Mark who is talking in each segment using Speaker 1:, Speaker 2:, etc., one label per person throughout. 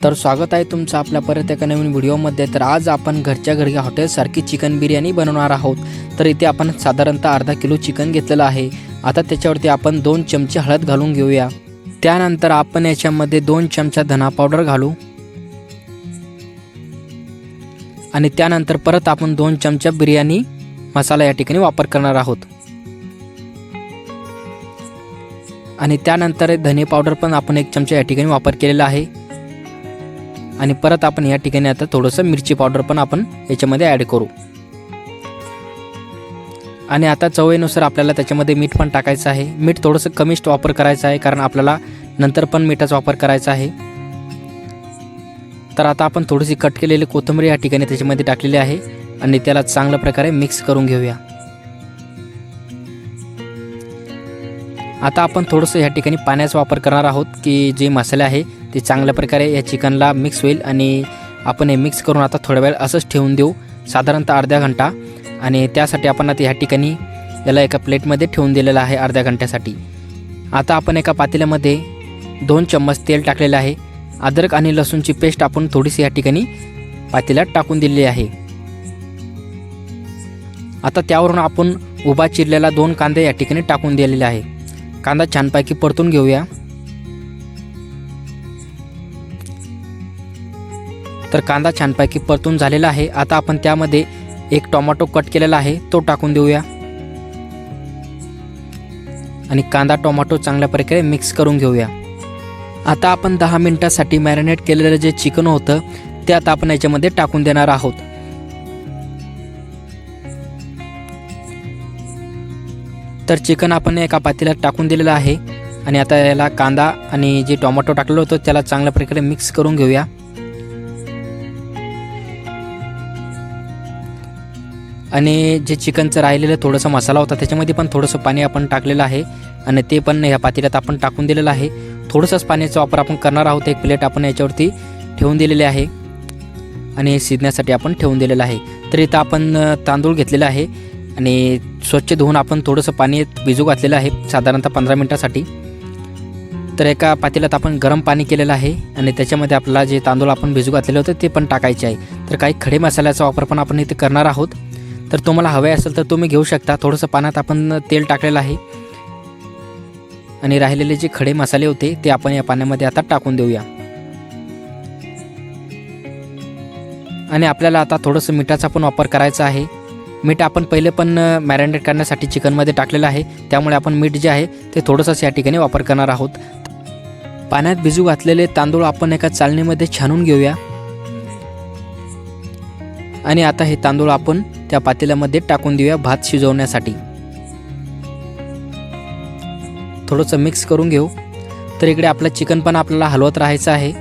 Speaker 1: तर स्वागत आहे तुमचं आपल्या परत एका नवीन व्हिडिओमध्ये। तर आज आपण घरच्या घरी हॉटेलसारखी चिकन बिर्याणी बनवणार आहोत। तर इथे आपण साधारणतः अर्धा किलो चिकन घेतलेलं आहे। आता त्याच्यावरती आपण 2 चमचे हळद घालून घेऊया। त्यानंतर आपण याच्यामध्ये 2 चमचा धना पावडर घालू आणि त्यानंतर परत आपण 2 चमचा बिर्याणी मसाला या ठिकाणी वापर करणार आहोत आणि त्यानंतर धने पावडर पण आपण 1 चमचा या ठिकाणी वापर केलेला आहे आणि परत आपण या ठिकाणी आता थोडंसं मिरची पावडर पण आपण याच्यामध्ये ॲड करू आणि आता चवीनुसार आपल्याला त्याच्यामध्ये मीठ पण टाकायचं आहे। मीठ थोडंसं कमीच वापर करायचं आहे कारण आपल्याला नंतर पण मिठाचा वापर करायचा आहे। तर आता आपण थोडीशी कट केलेली कोथिंबीर या ठिकाणी त्याच्यामध्ये टाकलेली आहे आणि त्याला चांगल्या प्रकारे मिक्स करून घेऊया। आता आपण थोडंसं या ठिकाणी पाण्याचा वापर करणार आहोत की जे मसाले आहे ते चांगल्या प्रकारे या चिकनला मिक्स होईल आणि आपण हे मिक्स करून आता थोड्या वेळ असंच ठेवून देऊ, साधारणतः अर्धा घंटा। आणि त्यासाठी आपण आता या ठिकाणी याला एका प्लेटमध्ये ठेवून दिलेलं आहे अर्ध्या घंट्यासाठी। आता आपण एका पातेल्यामध्ये 2 चम्मच तेल टाकलेलं आहे। अद्रक आणि लसूणची पेस्ट आपण थोडीशी या ठिकाणी पातेल्यात टाकून दिलेली आहे। आता त्यावरून आपण उभा चिरलेला 2 कांदे या ठिकाणी टाकून दिलेले आहे। कांदा छानपैकी परतून घेऊया। तर कांदा छानपैकी परतून झालेला आहे। आता आपण त्यामध्ये 1 टोमॅटो कट केलेला आहे तो टाकून देऊया आणि कांदा टोमॅटो चांगल्या प्रकारे मिक्स करून घेऊया। आता आपण 10 मिनिटांसाठी मॅरिनेट केलेलं जे चिकन होतं ते आता आपण याच्यामध्ये टाकून देणार आहोत। तर चिकन आपण एका पातेल्यात टाकून दिलेलं आहे आणि आता याला कांदा आणि जे टोमॅटो टाकलेलं होतं त्याला चांगल्या प्रकारे मिक्स करून घेऊया आणि जे चिकनचं राहिलेलं थोडंसं मसाला होता त्याच्यामध्ये पण थोडंसं पाणी आपण टाकलेलं आहे आणि ते पण या पातेल्यात आपण टाकून दिलेलं आहे। थोडंसंच पाण्याचा वापर आपण करणार आहोत। 1 प्लेट आपण याच्यावरती ठेवून दिलेली आहे आणि शिजण्यासाठी आपण ठेवून दिलेलं आहे। तर इथं आपण तांदूळ घेतलेला आहे आणि स्वच्छ धुवून आपण थोडंसं पाणी भिजू घातलेलं आहे साधारणतः 15 मिनिटांसाठी। तर एका पातेल्यात आपण गरम पाणी केलेलं आहे आणि त्याच्यामध्ये आपल्याला जे तांदूळ आपण भिजू घातलेले होते ते पण टाकायचे आहे। तर काही खडे मसाल्याचा वापर पण आपण इथे करणार आहोत। तर तुम्हाला हवे असेल तर तुम्ही घेऊ शकता। थोडंसं पाण्यात आपण तेल टाकलेलं आहे आणि राहिलेले जे खडे मसाले होते ते आपण या पाण्यामध्ये आता टाकून देऊया आणि आपल्याला आता थोडंसं मिठाचा पण वापर करायचा आहे। मीठ आपण पहिले पण मॅरिनेट करण्यासाठी चिकनमध्ये टाकलेलं आहे, त्यामुळे आपण मीठ जे आहे ते थोडंसंच या ठिकाणी वापर करणार आहोत। पाण्यात भिजू घातलेले तांदूळ आपण एका चाळणीमध्ये छानून घेऊया आणि आता हे तांदूळ आपण त्या पातेल्यामध्ये टाकून देऊया भात शिजवण्यासाठी। थोडंसं मिक्स करून घेऊ। तर इकडे आपलं चिकन पण आपल्याला हलवत राहायचं आहे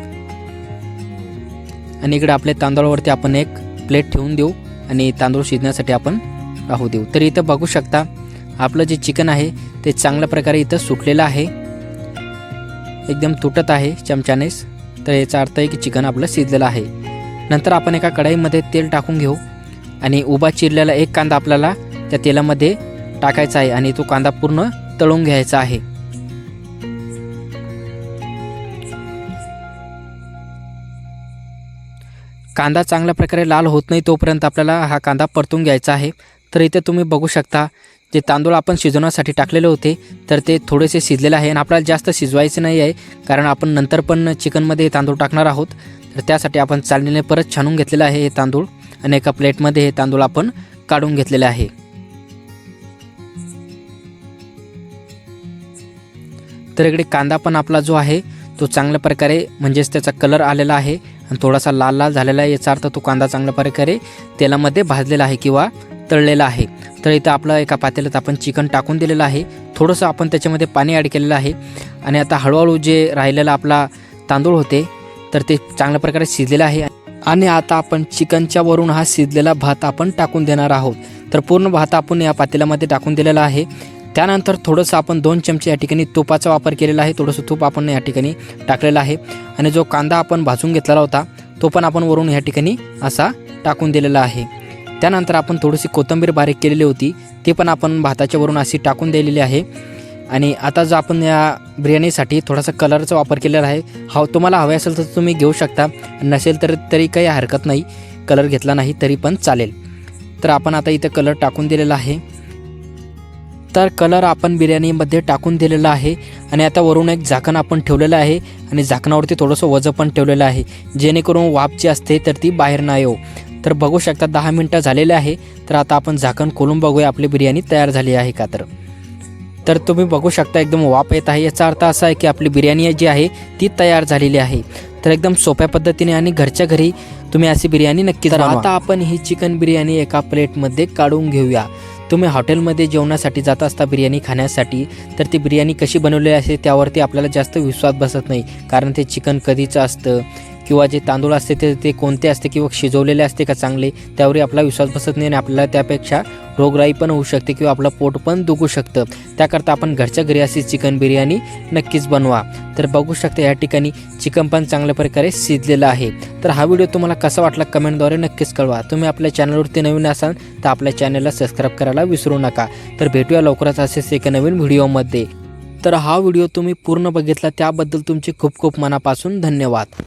Speaker 1: आणि इकडे आपल्या तांदूळावरती आपण 1 प्लेट ठेवून देऊ आणि तांदूळ शिजण्यासाठी आपण राहू देऊ। तर इथं बघू शकता आपलं जे चिकन आहे ते चांगल्या प्रकारे इथं सुटलेलं आहे, एकदम तुटत आहे चमच्यानेच। तर याचा अर्थ आहे की चिकन आपलं शिजलेलं आहे। नंतर आपण एका कढईमध्ये तेल टाकून घेऊ आणि उभा चिरलेला 1 कांदा आपल्याला त्या तेलामध्ये टाकायचा आहे आणि तो कांदा पूर्ण तळून घ्यायचा आहे। कांदा चांगल्या प्रकारे लाल होत नाही तोपर्यंत आपल्याला हा कांदा परतून घ्यायचा आहे। तर इथे तुम्ही बघू शकता जे तांदूळ आपण शिजवण्यासाठी टाकलेले होते तर ते थोडेसे शिजलेले आहे आणि आपल्याला जास्त शिजवायचे नाही आहे कारण आपण नंतर पण चिकनमध्ये हे तांदूळ टाकणार आहोत। तर त्यासाठी आपण चाळणीने परत छानून घेतलेलं आहे हे तांदूळ आणि एका प्लेटमध्ये हे तांदूळ आपण काढून घेतलेले आहे। तर इकडे कांदा पण आपला जो आहे तो चांगल्या प्रकारे म्हणजेच त्याचा कलर आलेला आहे आणि थोडासा लाल लाल झालेला आहे, याचा अर्थ तो कांदा चांगल्या प्रकारे तेलामध्ये भाजलेला आहे किंवा तळलेला आहे। तर इथं आपलं एका पातेल्यात आपण चिकन टाकून दिलेलं आहे, थोडंसं आपण त्याच्यामध्ये पाणी ॲड केलेलं आहे आणि आता हळूहळू जे राहिलेला आपला तांदूळ होते तर ते चांगल्या प्रकारे शिजलेलं आहे आणि आता आपण चिकनच्या वरून हा शिजलेला भात आपण टाकून देणार आहोत। तर पूर्ण भात आपण या पातेल्यामध्ये टाकून दिलेला आहे। त्यानंतर थोडंसं आपण 2 चमचे या ठिकाणी तुपाचा वापर केलेला आहे, थोडंसं तूप आपण या ठिकाणी टाकलेलं आहे आणि जो कांदा आपण भाजून घेतलेला होता तो पण आपण वरून या ठिकाणी असा टाकून दिलेला आहे। त्यानंतर आपण थोडीशी कोथिंबीर बारीक केलेली होती ती पण आपण भाताच्या वरून अशी टाकून दिलेली आहे आणि आता जो आपण या बिर्याणीसाठी थोडासा कलरचा वापर केलेला आहे, तुम्हाला हवे असेल तर तुम्ही घेऊ शकता, नसेल तर तरी काही हरकत नाही, कलर घेतला नाही तरी पण चालेल. तर आपण आता इथं कलर टाकून दिलेला आहे. तर कलर आपण बिर्याणीमध्ये टाकून दिलेला आहे आणि आता वरून एक झाकण आपण ठेवलेलं आहे आणि झाकणावरती थोडंसं वजन पण ठेवलेलं आहे, जेणेकरून वाफ जी असते तर ती बाहेर नाही येऊ. तर बघू शकता 10 मिनटं झालेले आहे. तर आता आपण झाकण खोलून बघूया आपली बिर्याणी तयार झाली आहे का. तर तुम्ही बघू शकता एकदम वाफ येत आहे, याचा अर्थ असा आहे की आपली बिर्याणी जी आहे ती तयार झालेली आहे. तर एकदम सोप्या पद्धतीने आणि घरच्या घरी तुम्ही अशी बिर्याणी नक्कीच बनवा. आता आपण ही चिकन बिर्याणी एका प्लेटमध्ये काढून घेऊया. तुम्ही हॉटेलमध्ये जेवणासाठी जात असता बिर्याणी खाण्यासाठी, तर ती बिर्याणी कशी बनवलेली असते त्यावरती आपल्याला जास्त विश्वास बसत नाही, कारण ते चिकन कधीचं असतं किंवा जे तांदूळ असते ते कोणते असते किंवा शिजवलेले असते का चांगले, त्यावर आपला विश्वास बसत नाही आणि आपल्याला त्यापेक्षा रोगराई पण होऊ शकते किंवा आपलं पोट पण दुखू शकतं. त्याकरता आपण घरच्या घरी अशी चिकन बिर्याणी नक्कीच बनवा. तर बघू शकता या ठिकाणी चिकन पण चांगल्या प्रकारे शिजलेलं आहे. तर हा व्हिडिओ तुम्हाला कसा वाटला कमेंटद्वारे नक्कीच कळवा. तुम्ही आपल्या चॅनलवरती नवीन असाल तर आपल्या चॅनलला सबस्क्राईब करायला विसरू नका. तर भेटूया लवकरच असेच एका नवीन व्हिडिओमध्ये. तर हा व्हिडिओ तुम्ही पूर्ण बघितला त्याबद्दल तुमचे खूप खूप मनापासून धन्यवाद.